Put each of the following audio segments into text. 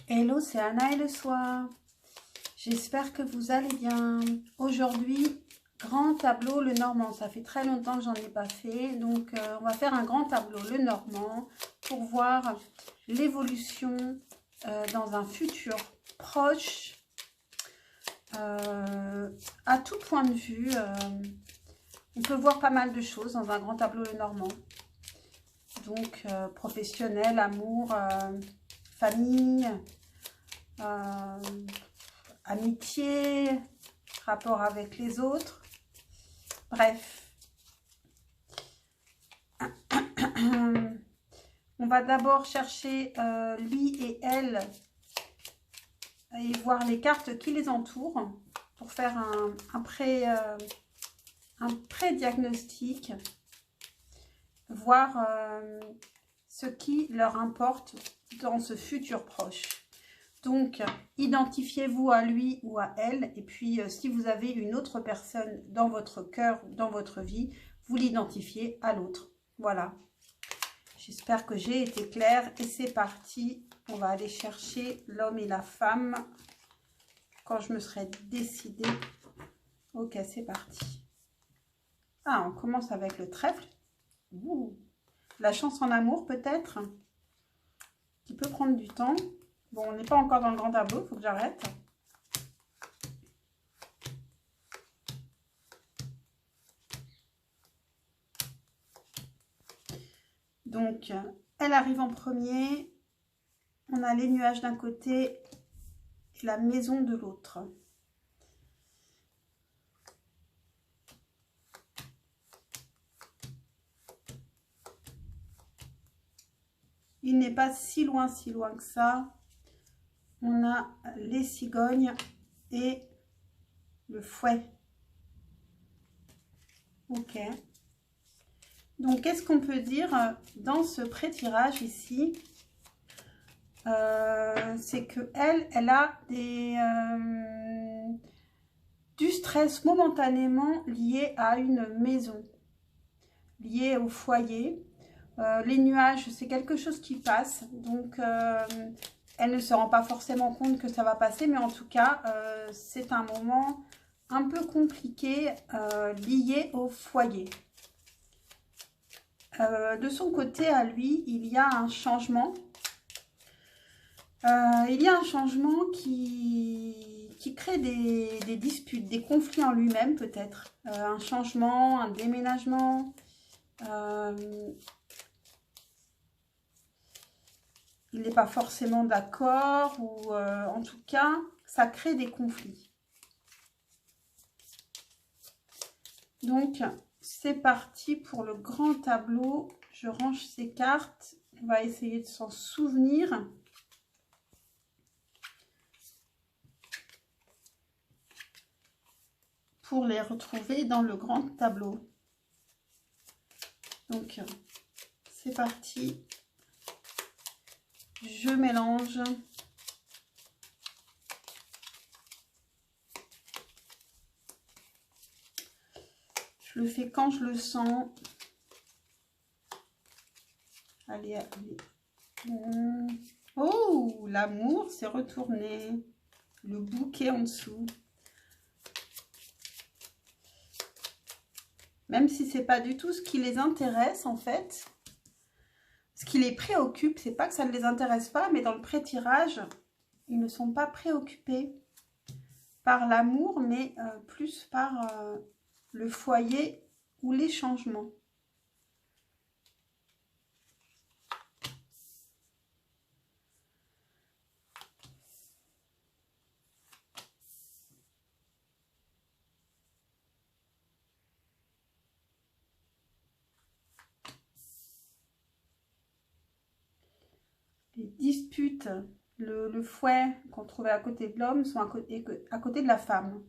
Hello, c'est Anna et le soir. J'espère que vous allez bien. Aujourd'hui, grand tableau le normand. Ça fait très longtemps que j'en ai pas fait. Donc, on va faire un grand tableau le normand pour voir l'évolution dans un futur proche. À tout point de vue, on peut voir pas mal de choses dans un grand tableau le normand. Donc, professionnel, amour, famille, amitié, rapport avec les autres, bref. On va d'abord chercher lui et elle et voir les cartes qui les entourent pour faire un pré-diagnostic, voir ce qui leur importe dans ce futur proche. Donc, identifiez-vous à lui ou à elle. Et puis, si vous avez une autre personne dans votre cœur, dans votre vie, vous l'identifiez à l'autre. Voilà. J'espère que j'ai été claire. Et c'est parti. On va aller chercher l'homme et la femme quand je me serai décidée. Ok, c'est parti. Ah, on commence avec le trèfle. Ouh. La chance en amour, peut-être. Qui peut prendre du temps. Bon, on n'est pas encore dans le grand tableau, il faut que j'arrête. Donc, elle arrive en premier. On a les nuages d'un côté et la maison de l'autre. Il n'est pas si loin que ça. On a les cigognes et le fouet. Ok. Donc, qu'est-ce qu'on peut dire dans ce pré-tirage ici? C'est que elle a du stress momentanément lié à une maison, lié au foyer. Les nuages, c'est quelque chose qui passe. Donc, elle ne se rend pas forcément compte que ça va passer, mais en tout cas, c'est un moment un peu compliqué lié au foyer. De son côté, à lui, il y a un changement. Il y a un changement qui crée des disputes, des conflits en lui-même peut-être. Un changement, un déménagement. Il n'est pas forcément d'accord ou en tout cas, ça crée des conflits. Donc, c'est parti pour le grand tableau. Je range ces cartes. On va essayer de s'en souvenir. Pour les retrouver dans le grand tableau. Donc, c'est parti. Je mélange. Je le fais quand je le sens. Allez, allez. Oh, l'amour s'est retourné. Le bouquet en dessous. Même si c'est pas du tout ce qui les intéresse en fait. Ce qui les préoccupe, c'est pas que ça ne les intéresse pas, mais dans le pré-tirage, ils ne sont pas préoccupés par l'amour, mais plus par le foyer ou les changements. Les disputes, le fouet qu'on trouvait à côté de l'homme sont à côté de la femme.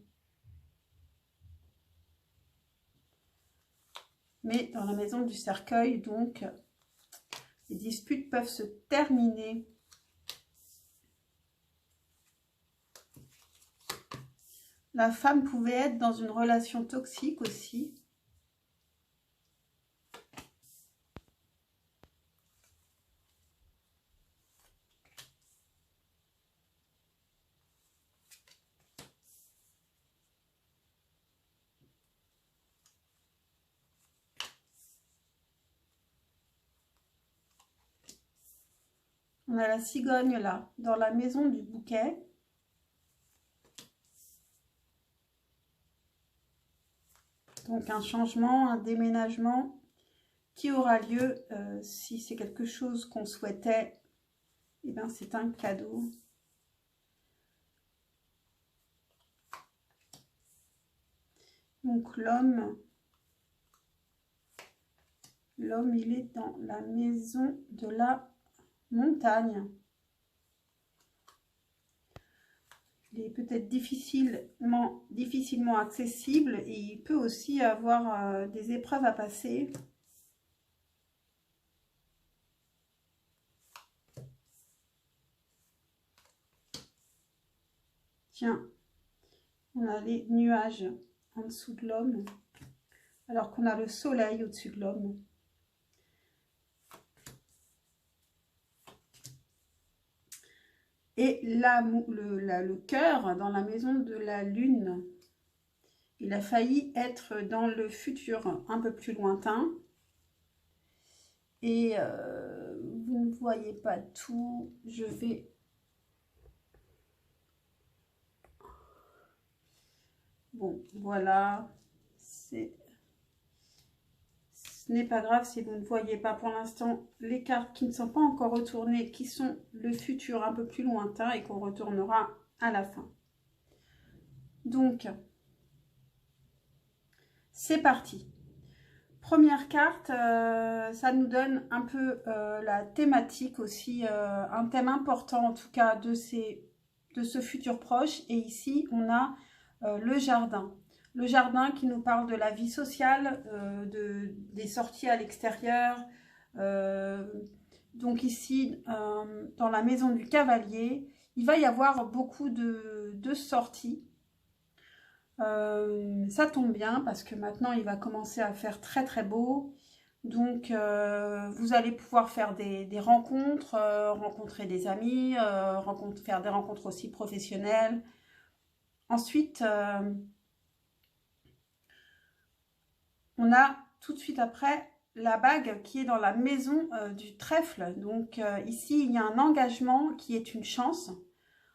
Mais dans la maison du cercueil, donc, les disputes peuvent se terminer. La femme pouvait être dans une relation toxique aussi. On a la cigogne là, dans la maison du bouquet. Donc un changement, un déménagement qui aura lieu si c'est quelque chose qu'on souhaitait. Eh bien, c'est un cadeau. Donc l'homme, il est dans la maison de la montagne. Il est peut-être difficilement accessible et il peut aussi avoir des épreuves à passer. Tiens, on a les nuages en dessous de l'homme, alors qu'on a le soleil au-dessus de l'homme. Et le cœur dans la maison de la lune. Il a failli être dans le futur un peu plus lointain. Et vous ne voyez pas tout. Je vais... Bon, voilà. Ce n'est pas grave si vous ne voyez pas pour l'instant les cartes qui ne sont pas encore retournées, qui sont le futur un peu plus lointain et qu'on retournera à la fin. Donc, c'est parti. Première carte, ça nous donne un peu la thématique aussi, un thème important en tout cas de ce futur proche. Et ici, on a le jardin. Le jardin qui nous parle de la vie sociale, des sorties à l'extérieur. Donc ici, dans la maison du cavalier, il va y avoir beaucoup de sorties. Ça tombe bien parce que maintenant il va commencer à faire très très beau, donc vous allez pouvoir faire des rencontres, rencontrer des amis, faire des rencontres aussi professionnelles. Ensuite on a tout de suite après la bague qui est dans la maison du trèfle. Donc ici il y a un engagement qui est une chance.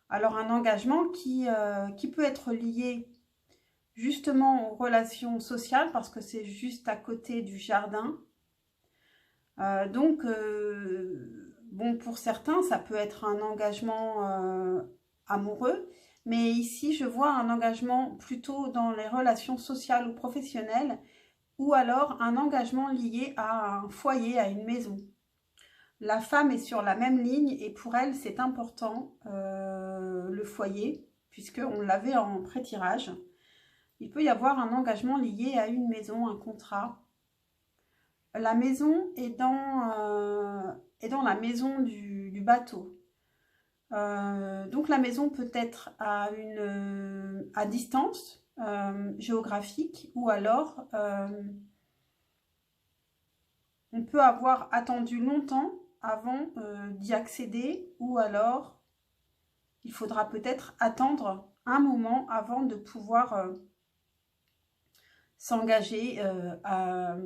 Alors un engagement qui peut être lié justement aux relations sociales parce que c'est juste à côté du jardin. Donc, bon, pour certains, ça peut être un engagement amoureux, mais ici, je vois un engagement plutôt dans les relations sociales ou professionnelles, ou alors un engagement lié à un foyer, à une maison. La femme est sur la même ligne et pour elle, c'est important, le foyer, puisqu'on l'avait en pré-tirage. Il peut y avoir un engagement lié à une maison, un contrat. La maison est dans la maison du bateau. Donc la maison peut être à distance géographique ou alors on peut avoir attendu longtemps avant d'y accéder ou alors il faudra peut-être attendre un moment avant de pouvoir s'engager à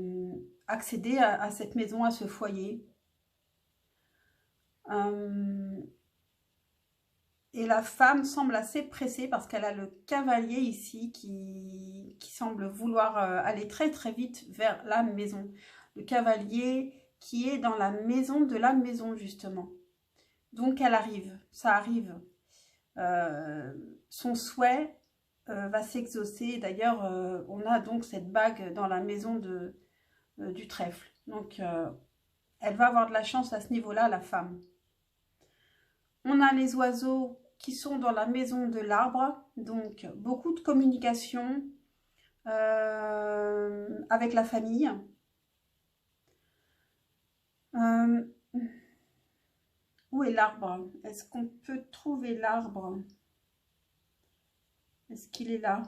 accéder à cette maison, à ce foyer. Et la femme semble assez pressée parce qu'elle a le cavalier ici qui semble vouloir aller très très vite vers la maison. Le cavalier qui est dans la maison de la maison justement. Donc elle arrive, ça arrive. Son souhait va s'exaucer. D'ailleurs, on a donc cette bague dans la maison du trèfle. Donc, elle va avoir de la chance à ce niveau-là, la femme. On a les oiseaux qui sont dans la maison de l'arbre. Donc, beaucoup de communication avec la famille. Où est l'arbre? Est-ce qu'on peut trouver l'arbre? Est-ce qu'il est là?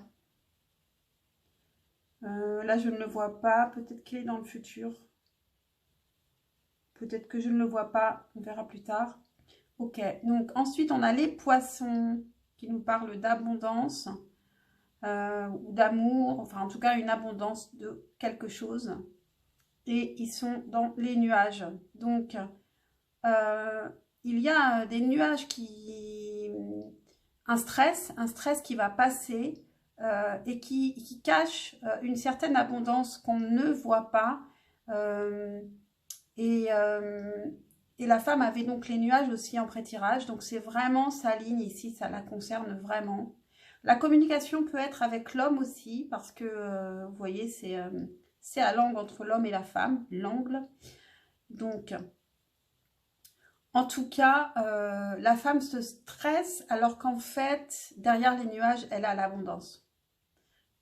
Là, je ne le vois pas. Peut-être qu'il est dans le futur. Peut-être que je ne le vois pas. On verra plus tard. Ok. Donc, ensuite, on a les poissons qui nous parlent d'abondance ou d'amour. Enfin, en tout cas, une abondance de quelque chose. Et ils sont dans les nuages. Donc, il y a des nuages un stress qui va passer et qui cache une certaine abondance qu'on ne voit pas. Et la femme avait donc les nuages aussi en pré-tirage, donc c'est vraiment sa ligne ici, ça la concerne vraiment. La communication peut être avec l'homme aussi, parce que vous voyez, c'est à l'angle entre l'homme et la femme, l'angle. Donc, en tout cas, la femme se stresse alors qu'en fait, derrière les nuages, elle a l'abondance.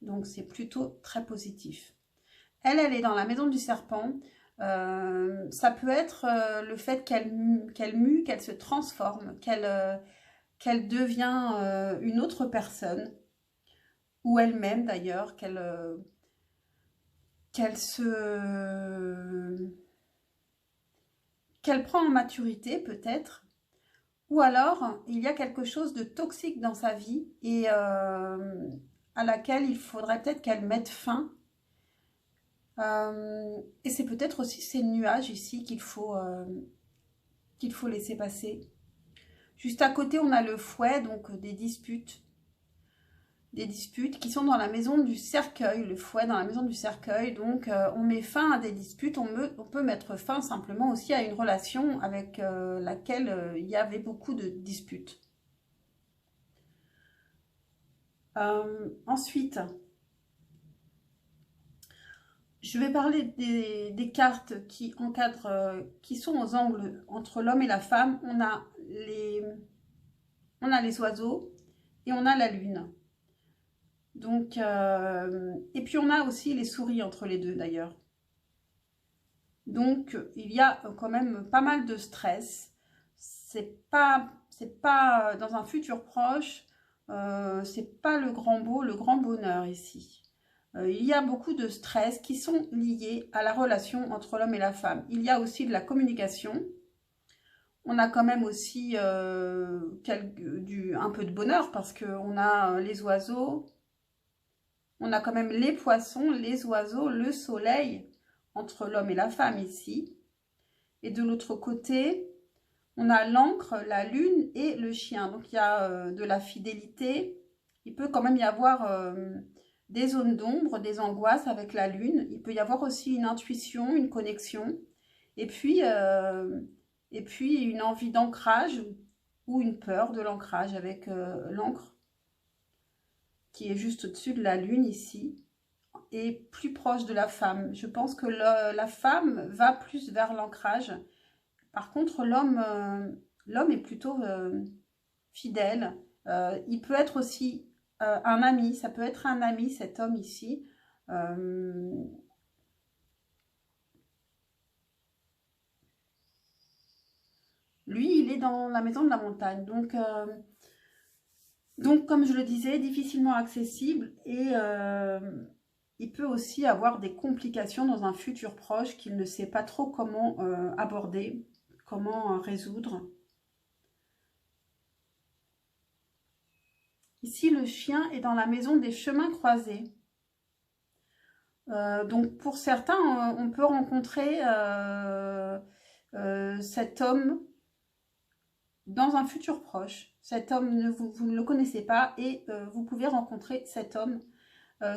Donc, c'est plutôt très positif. Elle est dans la maison du serpent. Ça peut être le fait qu'elle mue, qu'elle se transforme, qu'elle devient une autre personne, ou elle-même d'ailleurs, qu'elle prend en maturité peut-être, ou alors il y a quelque chose de toxique dans sa vie et à laquelle il faudrait peut-être qu'elle mette fin. Et c'est peut-être aussi ces nuages ici qu'il faut laisser passer. Juste à côté, on a le fouet, donc des disputes qui sont dans la maison du cercueil, le fouet dans la maison du cercueil. Donc, on met fin à des disputes, on peut mettre fin simplement aussi à une relation avec laquelle il y avait beaucoup de disputes. Ensuite, je vais parler des cartes qui encadrent, qui sont aux angles entre l'homme et la femme. On a les oiseaux et on a la lune. Donc, et puis on a aussi les souris entre les deux d'ailleurs. Donc, il y a quand même pas mal de stress. C'est pas dans un futur proche, c'est pas le grand bonheur ici. Il y a beaucoup de stress qui sont liés à la relation entre l'homme et la femme. Il y a aussi de la communication. On a quand même aussi un peu de bonheur parce qu'on a les oiseaux, on a quand même les poissons, les oiseaux, le soleil entre l'homme et la femme ici. Et de l'autre côté, on a l'encre, la lune et le chien. Donc il y a de la fidélité. Il peut quand même y avoir des zones d'ombre, des angoisses avec la lune. Il peut y avoir aussi une intuition, une connexion. Et puis une envie d'ancrage ou une peur de l'ancrage avec l'encre qui est juste au-dessus de la lune ici et plus proche de la femme. Je pense que la femme va plus vers l'ancrage. Par contre, l'homme est plutôt fidèle. Il peut être aussi un ami. Ça peut être un ami, cet homme ici. Lui, il est dans la maison de la montagne. Donc comme je le disais, difficilement accessible et il peut aussi avoir des complications dans un futur proche qu'il ne sait pas trop comment aborder, comment résoudre. Ici, le chien est dans la maison des chemins croisés. Donc pour certains, on peut rencontrer cet homme dans un futur proche. Cet homme, vous ne le connaissez pas et vous pouvez rencontrer cet homme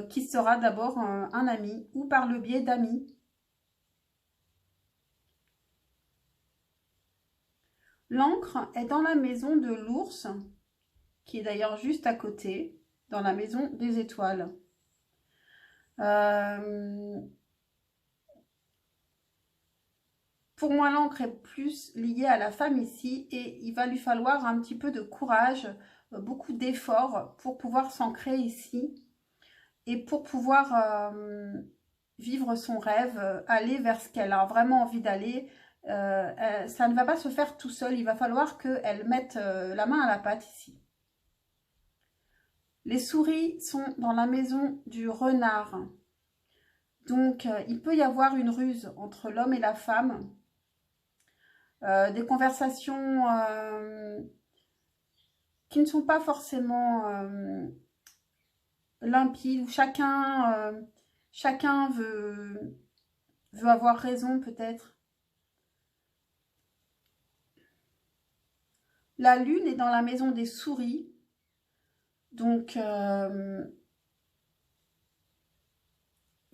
qui sera d'abord un ami ou par le biais d'amis. L'encre est dans la maison de l'ours, qui est d'ailleurs juste à côté, dans la maison des étoiles. Pour moi, l'encre est plus liée à la femme ici et il va lui falloir un petit peu de courage, beaucoup d'efforts pour pouvoir s'ancrer ici et pour pouvoir vivre son rêve, aller vers ce qu'elle a vraiment envie d'aller. Ça ne va pas se faire tout seul, il va falloir qu'elle mette la main à la pâte ici. Les souris sont dans la maison du renard. Donc, il peut y avoir une ruse entre l'homme et la femme. Des conversations qui ne sont pas forcément limpides, où chacun veut avoir raison peut-être. La lune est dans la maison des souris. Donc,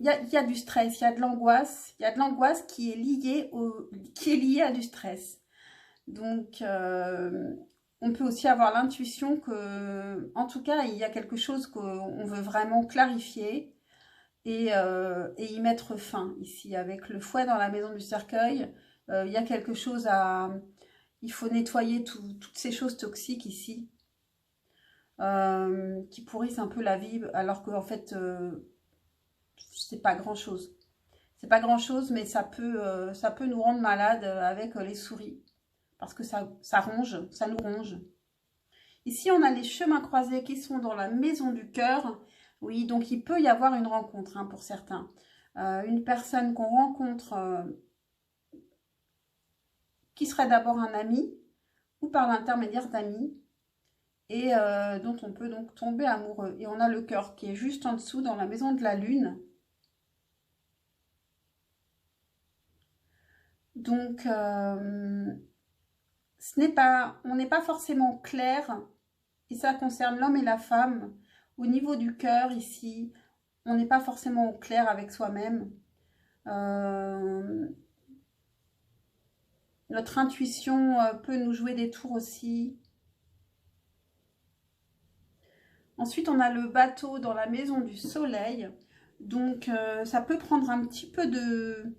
il y a du stress, il y a de l'angoisse. Il y a de l'angoisse qui est liée à du stress. Donc, on peut aussi avoir l'intuition que, en tout cas, il y a quelque chose qu'on veut vraiment clarifier et y mettre fin. Ici, avec le fouet dans la maison du cercueil, il y a quelque chose à... Il faut nettoyer toutes ces choses toxiques ici, qui pourrissent un peu la vie, alors qu'en fait, c'est pas grand-chose. C'est pas grand-chose, mais ça peut nous rendre malades avec les souris. Parce que ça ronge, ça nous ronge. Ici, on a les chemins croisés qui sont dans la maison du cœur. Oui, donc il peut y avoir une rencontre pour certains. Une personne qu'on rencontre qui serait d'abord un ami ou par l'intermédiaire d'amis et dont on peut donc tomber amoureux. Et on a le cœur qui est juste en dessous dans la maison de la lune. Donc, on n'est pas forcément clair, et ça concerne l'homme et la femme. Au niveau du cœur, ici, on n'est pas forcément au clair avec soi-même. Notre intuition peut nous jouer des tours aussi. Ensuite, on a le bateau dans la maison du soleil. Donc, ça peut prendre un petit peu de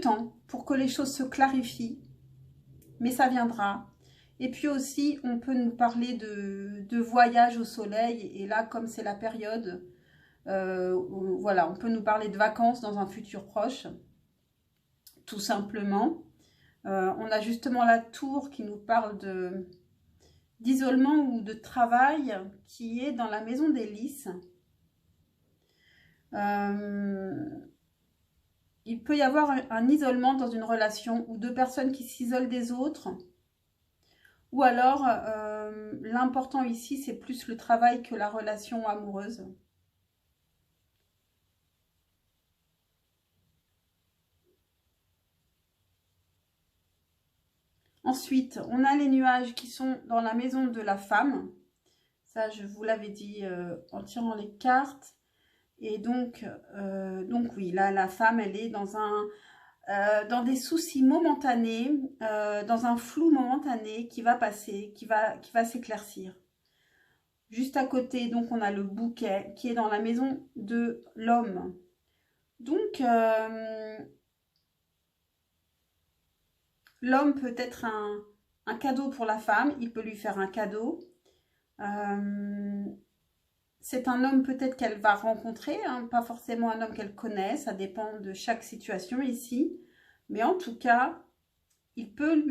temps pour que les choses se clarifient. Mais ça viendra. Et puis aussi, on peut nous parler de voyage au soleil. Et là, comme c'est la période, voilà, on peut nous parler de vacances dans un futur proche, tout simplement. On a justement la tour qui nous parle d'isolement ou de travail, qui est dans la maison des lys. Il peut y avoir un isolement dans une relation ou deux personnes qui s'isolent des autres. Ou alors, l'important ici, c'est plus le travail que la relation amoureuse. Ensuite, on a les nuages qui sont dans la maison de la femme. Ça, je vous l'avais dit en tirant les cartes. Et donc oui, là, la femme, elle est dans des soucis momentanés, dans un flou momentané qui va passer, qui va s'éclaircir. Juste à côté, donc, on a le bouquet qui est dans la maison de l'homme. Donc, l'homme peut être un cadeau pour la femme, il peut lui faire un cadeau. C'est un homme peut-être qu'elle va rencontrer, pas forcément un homme qu'elle connaît, ça dépend de chaque situation ici. Mais en tout cas, il peut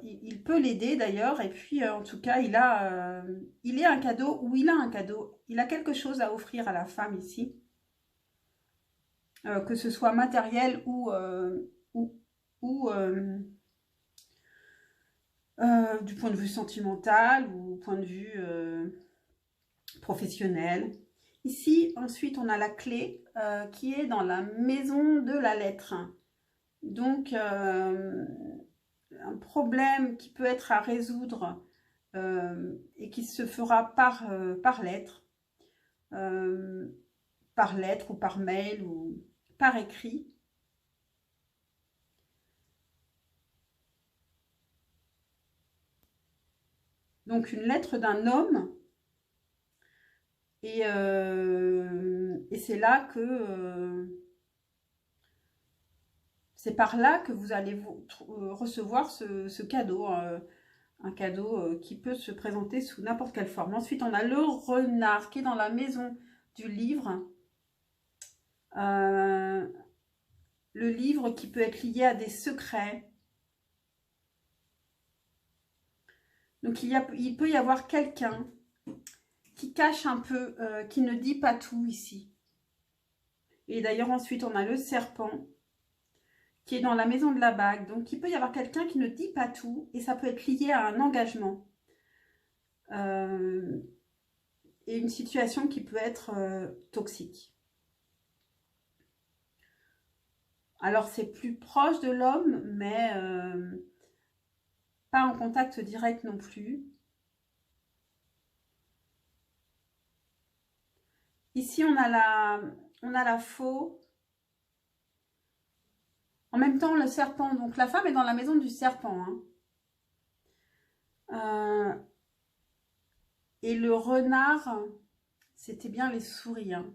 il peut l'aider d'ailleurs. Et puis en tout cas, il est un cadeau ou il a un cadeau. Il a quelque chose à offrir à la femme ici. Que ce soit matériel ou du point de vue sentimental ou point de vue professionnel. Ici, ensuite, on a la clé qui est dans la maison de la lettre. Donc, un problème qui peut être à résoudre et qui se fera par lettre ou par mail ou par écrit. Donc, une lettre d'un homme. Et c'est là que... c'est par là que vous allez recevoir ce cadeau, un cadeau qui peut se présenter sous n'importe quelle forme. Ensuite, on a le renard qui est dans la maison du livre. Le livre qui peut être lié à des secrets. Donc, il peut y avoir quelqu'un qui cache un peu, qui ne dit pas tout ici. Et d'ailleurs, ensuite, on a le serpent qui est dans la maison de la bague. Donc, il peut y avoir quelqu'un qui ne dit pas tout et ça peut être lié à un engagement. Et une situation qui peut être toxique. Alors, c'est plus proche de l'homme, mais pas en contact direct non plus. Ici, on a la faux. En même temps, le serpent. Donc, la femme est dans la maison du serpent. Hein. Et le renard, c'était bien les souris. Hein.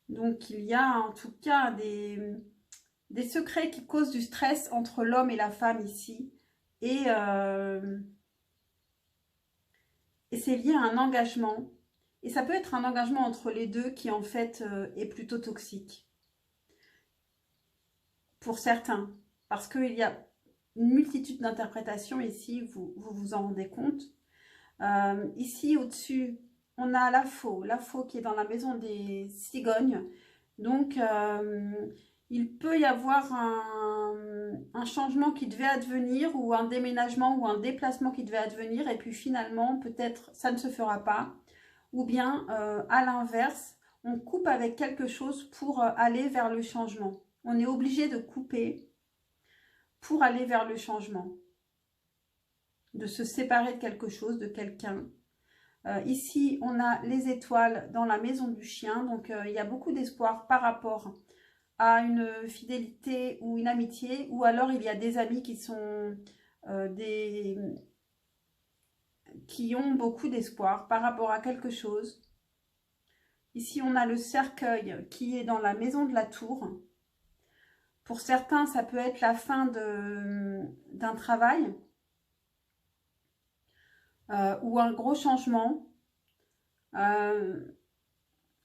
Donc, il y a en tout cas des secrets qui causent du stress entre l'homme et la femme ici. Et c'est lié à un engagement. Et ça peut être un engagement entre les deux qui, en fait, est plutôt toxique. Pour certains. Parce qu'il y a une multitude d'interprétations ici, vous en rendez compte. Ici, au-dessus, on a la faux qui est dans la maison des cigognes. Donc, il peut y avoir un changement qui devait advenir ou un déménagement ou un déplacement qui devait advenir et puis finalement, peut-être, ça ne se fera pas. Ou bien, à l'inverse, on coupe avec quelque chose pour aller vers le changement. On est obligé de couper pour aller vers le changement. De se séparer de quelque chose, de quelqu'un. Ici, on a les étoiles dans la maison du chien. Donc, il y a beaucoup d'espoir par rapport à une fidélité ou une amitié. Ou alors, il y a des amis qui sont qui ont beaucoup d'espoir par rapport à quelque chose. Ici, on a le cercueil qui est dans la maison de la tour. Pour certains, ça peut être la fin d'un travail. Ou un gros changement,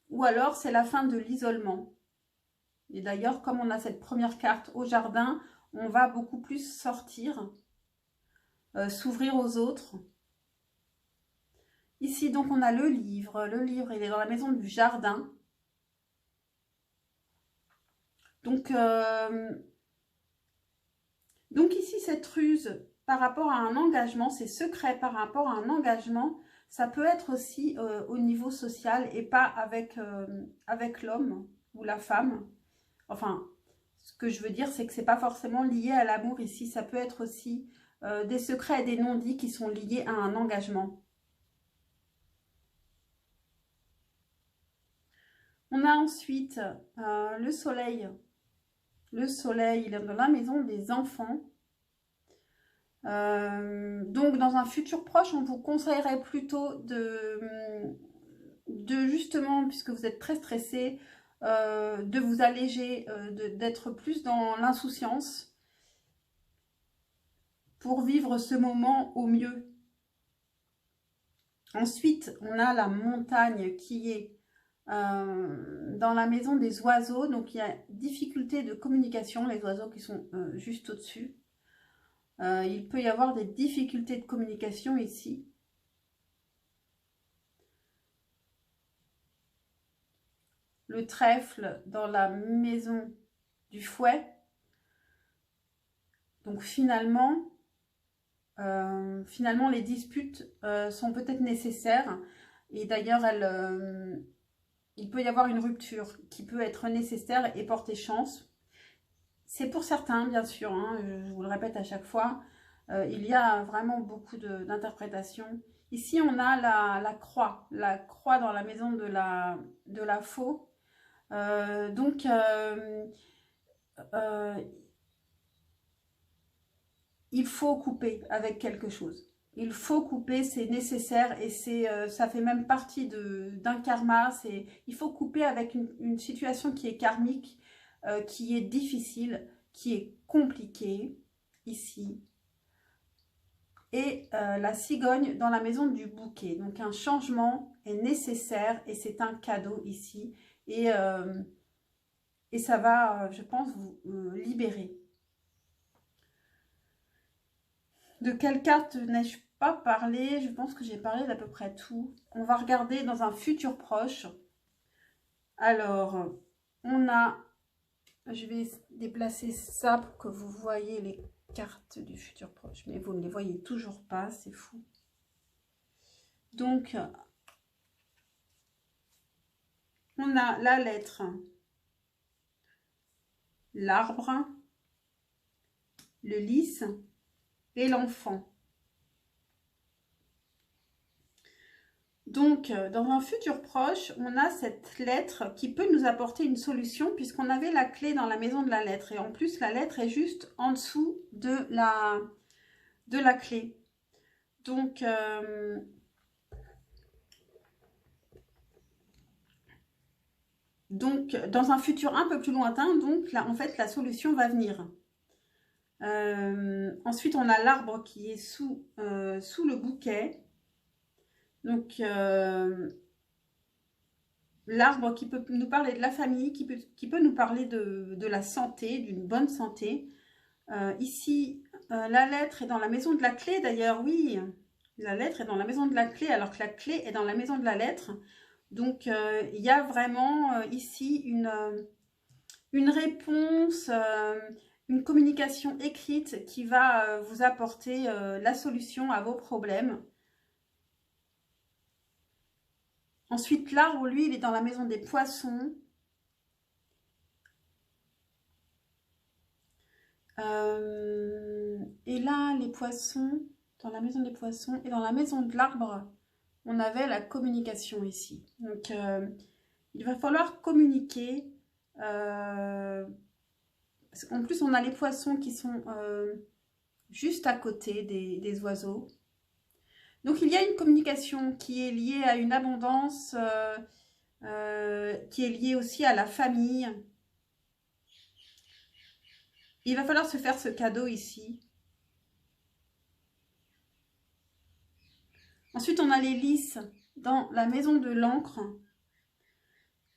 ou alors c'est la fin de l'isolement. Et d'ailleurs, comme on a cette première carte au jardin, on va beaucoup plus sortir, s'ouvrir aux autres. Ici, donc, on a le livre. Le livre, il est dans la maison du jardin. Donc ici, cette ruse par rapport à un engagement, ces secrets par rapport à un engagement, ça peut être aussi au niveau social et pas avec, avec l'homme ou la femme. Enfin, ce que je veux dire, c'est que c'est pas forcément lié à l'amour ici. Ça peut être aussi des secrets et des non-dits qui sont liés à un engagement. On a ensuite le soleil. Le soleil, il est dans la maison des enfants. Donc, dans un futur proche, on vous conseillerait plutôt de justement, puisque vous êtes très stressé, de vous alléger, d'être plus dans l'insouciance pour vivre ce moment au mieux. Ensuite, on a la montagne qui est dans la maison des oiseaux. Donc, il y a difficulté de communication, les oiseaux qui sont juste au-dessus. Il peut y avoir des difficultés de communication ici. Le trèfle dans la maison du fouet. Donc finalement les disputes sont peut-être nécessaires. Et d'ailleurs, il peut y avoir une rupture qui peut être nécessaire et porter chance. C'est pour certains, bien sûr, hein, je vous le répète à chaque fois. Il y a vraiment beaucoup d'interprétations. Ici, on a la croix dans la maison de la faux. Donc, il faut couper avec quelque chose. Il faut couper, c'est nécessaire et ça fait même partie d'un karma. Il faut couper avec une situation qui est karmique, qui est difficile, qui est compliquée, ici. Et la cigogne dans la maison du bouquet. Donc un changement est nécessaire et c'est un cadeau ici. Et ça va, je pense, vous libérer. De quelle carte n'ai-je pas parlé? Je pense que j'ai parlé d'à peu près tout. On va regarder dans un futur proche. Alors, on a... Je vais déplacer ça pour que vous voyez les cartes du futur proche. Mais vous ne les voyez toujours pas, c'est fou. Donc, on a la lettre l'arbre, le lys et l'enfant. Donc, dans un futur proche, on a cette lettre qui peut nous apporter une solution puisqu'on avait la clé dans la maison de la lettre. Et en plus, la lettre est juste en dessous de la clé. Donc, dans un futur un peu plus lointain, donc là, en fait, la solution va venir. Ensuite, on a l'arbre qui est sous le bouquet. Donc, l'arbre qui peut nous parler de la famille, qui peut nous parler de la santé, d'une bonne santé. Ici, la lettre est dans la maison de la clé. D'ailleurs, oui, la lettre est dans la maison de la clé, alors que la clé est dans la maison de la lettre. Donc, il y a vraiment ici une réponse, une communication écrite qui va vous apporter la solution à vos problèmes. Ensuite, l'arbre, lui, il est dans la maison des poissons. Et là, les poissons, dans la maison des poissons et dans la maison de l'arbre, on avait la communication ici. Donc, il va falloir communiquer. En plus, on a les poissons qui sont juste à côté des oiseaux. Donc, il y a une communication qui est liée à une abondance, qui est liée aussi à la famille. Il va falloir se faire ce cadeau ici. Ensuite, on a les lys dans la maison de l'encre.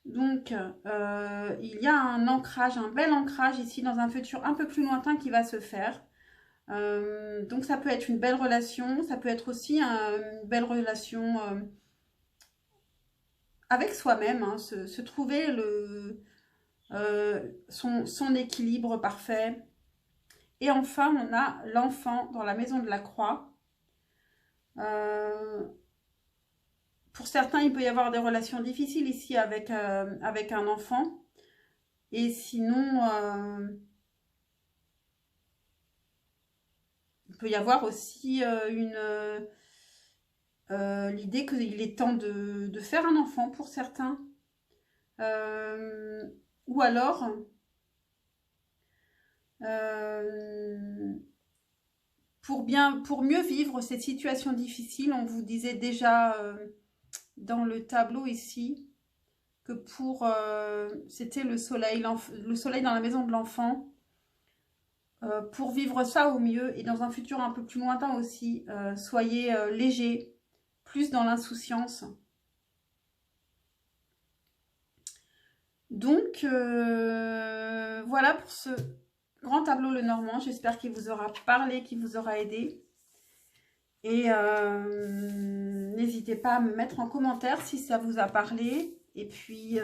Donc, il y a un ancrage, un bel ancrage ici dans un futur un peu plus lointain qui va se faire. Donc, ça peut être une belle relation. Ça peut être aussi une belle relation avec soi-même. Hein, se trouver son équilibre parfait. Et enfin, on a l'enfant dans la maison de la croix. Pour certains, il peut y avoir des relations difficiles ici avec un enfant. Et sinon, il peut y avoir aussi l'idée qu'il est temps de faire un enfant pour certains. Ou alors, pour mieux vivre cette situation difficile, on vous disait déjà dans le tableau ici que c'était le soleil dans la maison de l'enfant. Pour vivre ça au mieux et dans un futur un peu plus lointain aussi, soyez léger, plus dans l'insouciance. Donc, voilà pour ce grand tableau Lenormand. J'espère qu'il vous aura parlé, qu'il vous aura aidé. Et n'hésitez pas à me mettre en commentaire si ça vous a parlé. Et puis,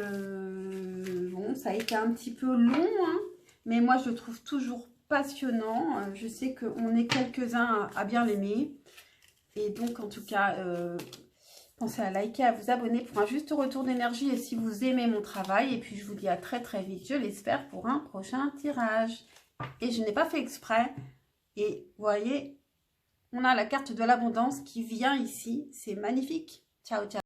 bon, ça a été un petit peu long, hein, mais moi, je le trouve toujours passionnant. Je sais qu'on est quelques-uns à bien l'aimer. Et donc, en tout cas, pensez à liker, à vous abonner pour un juste retour d'énergie et si vous aimez mon travail. Et puis, je vous dis à très très vite, je l'espère, pour un prochain tirage. Et je n'ai pas fait exprès. Et vous voyez, on a la carte de l'abondance qui vient ici. C'est magnifique. Ciao, ciao.